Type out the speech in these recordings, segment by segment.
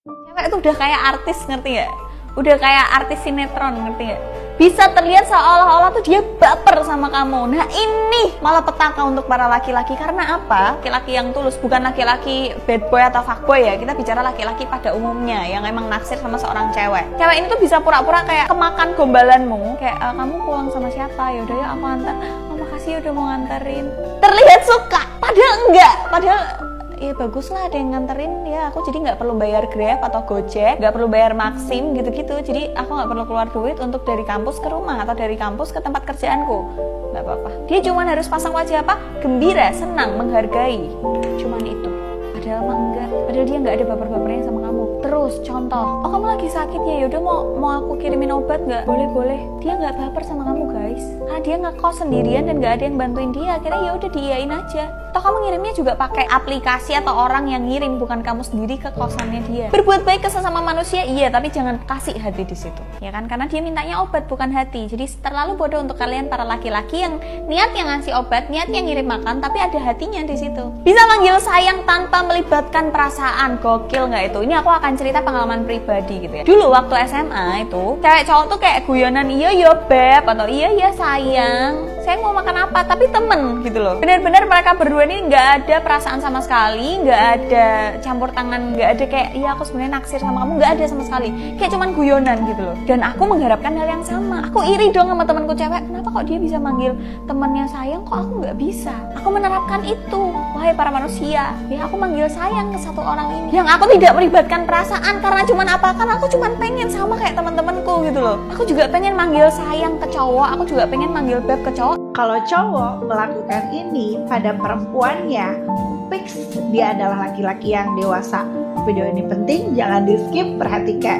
Cewek tuh udah kayak artis, ngerti gak? Udah kayak artis sinetron, ngerti gak? Bisa terlihat seolah-olah tuh dia baper sama kamu. Nah ini malah petaka untuk para laki-laki. Karena apa? Laki-laki yang tulus, bukan laki-laki bad boy atau fuckboy ya. Kita bicara laki-laki pada umumnya yang emang naksir sama seorang cewek. Cewek ini tuh bisa pura-pura kayak kemakan gombalanmu. Kayak kamu pulang sama siapa? Yaudah ya aku antar. Oh makasih udah mau nganterin. Terlihat suka, padahal enggak. Padahal ya bagus lah ada yang nganterin ya, aku jadi nggak perlu bayar Grab atau Gojek, nggak perlu bayar Maxim gitu-gitu, jadi aku nggak perlu keluar duit untuk dari kampus ke rumah atau dari kampus ke tempat kerjaanku, nggak apa-apa. Dia cuma harus pasang wajah apa? Gembira, senang, menghargai, cuman itu. Padahal mah enggak, padahal dia nggak ada baper-bapernya sama kamu. Terus contoh, oh kamu lagi sakit ya, yaudah mau aku kirimin obat nggak? Boleh, dia nggak baper sama kamu guys, karena dia ngekos sendirian dan nggak ada yang bantuin dia, akhirnya ya udah diiyain aja. Toh kamu ngirimnya juga pakai aplikasi atau orang yang ngirim, bukan kamu sendiri ke kosannya dia. Berbuat baik ke sesama manusia iya, tapi jangan kasih hati di situ, ya kan? Karena dia mintanya obat bukan hati. Jadi terlalu bodoh untuk kalian para laki-laki yang niatnya ngasih obat, niatnya ngirim makan, tapi ada hatinya di situ. Bisa manggil sayang tanpa melibatkan perasaan, gokil nggak itu? Ini aku akan cerita pengalaman pribadi gitu ya. Dulu waktu SMA itu, cewek cowok tuh kayak guyonan, iya yo beb, atau iya sayang, saya mau makan apa, tapi temen gitu loh. Bener-bener mereka berdua ini nggak ada perasaan sama sekali, nggak ada campur tangan, nggak ada kayak iya aku sebenarnya naksir sama kamu, nggak ada sama sekali, kayak cuman guyonan gitu loh. Dan aku mengharapkan hal yang sama. Aku iri dong sama temanku cewek, kenapa kok dia bisa manggil temennya sayang, kok aku nggak bisa. Aku menerapkan itu, wahai para manusia ya, aku manggil sayang ke satu orang ini yang aku tidak melibatkan perasaan, karena cuman apa, karena aku cuman pengen sama kayak teman-temanku gitu loh. Aku juga pengen manggil sayang ke cowok, aku juga pengen manggil beb ke cowok. Kalau cowok melakukan ini pada perempuannya, fix dia adalah laki-laki yang dewasa. Video ini penting, jangan di skip, perhatikan.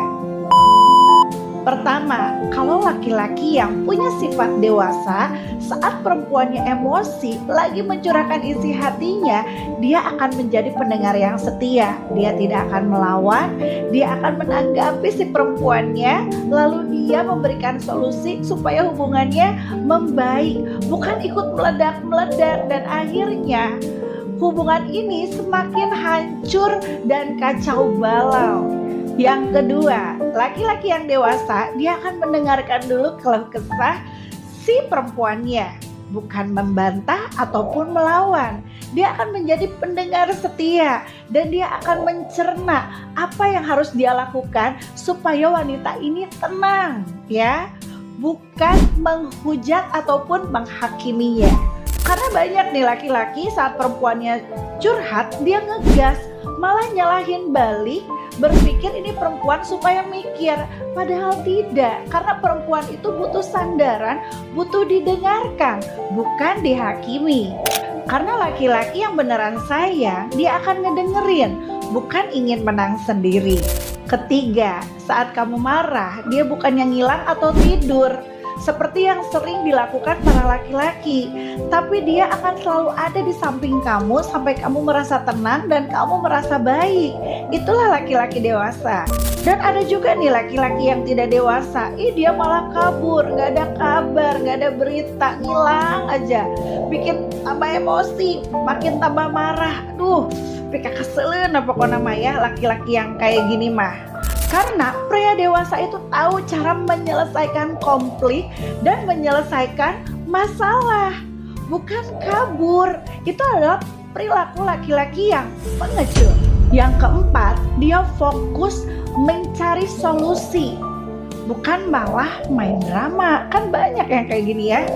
Pertama, kalau laki-laki yang punya sifat dewasa, saat perempuannya emosi, lagi mencurahkan isi hatinya, dia akan menjadi pendengar yang setia. Dia tidak akan melawan, dia akan menanggapi si perempuannya, lalu dia memberikan solusi supaya hubungannya membaik, bukan ikut meledak-meledak, dan akhirnya hubungan ini semakin hancur dan kacau balau. Yang kedua, laki-laki yang dewasa, dia akan mendengarkan dulu keluh kesah si perempuannya, bukan membantah ataupun melawan. Dia akan menjadi pendengar setia dan dia akan mencerna apa yang harus dia lakukan supaya wanita ini tenang, ya, bukan menghujat ataupun menghakiminya. Karena banyak nih laki-laki saat perempuannya curhat, dia ngegas, malah nyalahin balik, berpikir ini perempuan supaya mikir, padahal tidak, karena perempuan itu butuh sandaran, butuh didengarkan, bukan dihakimi. Karena laki-laki yang beneran sayang, dia akan ngedengerin, bukan ingin menang sendiri. Ketiga, saat kamu marah, dia bukan yang ngilang atau tidur seperti yang sering dilakukan para laki-laki, tapi dia akan selalu ada di samping kamu sampai kamu merasa tenang dan kamu merasa baik. Itulah laki-laki dewasa. Dan ada juga nih laki-laki yang tidak dewasa, dia malah kabur, gak ada kabar, gak ada berita, ngilang aja, bikin tambah emosi, makin tambah marah. Aduh, pika keselen apa kok namanya laki-laki yang kayak gini mah. Karena pria dewasa itu tahu cara menyelesaikan konflik dan menyelesaikan masalah, bukan kabur. Itu adalah perilaku laki-laki yang pengecut. Yang keempat, dia fokus mencari solusi, bukan malah main drama. Kan banyak yang kayak gini ya,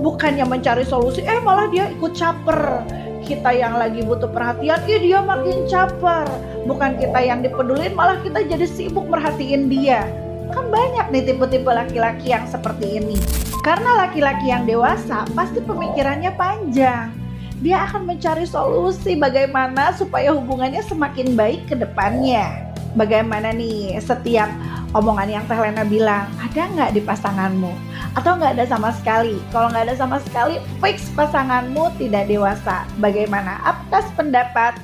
bukannya mencari solusi, malah dia ikut caper. Kita yang lagi butuh perhatian, dia makin caper. Bukan kita yang dipedulin, malah kita jadi sibuk merhatiin dia. Kan banyak nih tipe-tipe laki-laki yang seperti ini. Karena laki-laki yang dewasa pasti pemikirannya panjang. Dia akan mencari solusi bagaimana supaya hubungannya semakin baik ke depannya. Bagaimana nih setiap omongan yang Teh Lena bilang, ada nggak di pasanganmu? Atau nggak ada sama sekali? Kalau nggak ada sama sekali, fix pasanganmu tidak dewasa. Bagaimana? Atas pendapat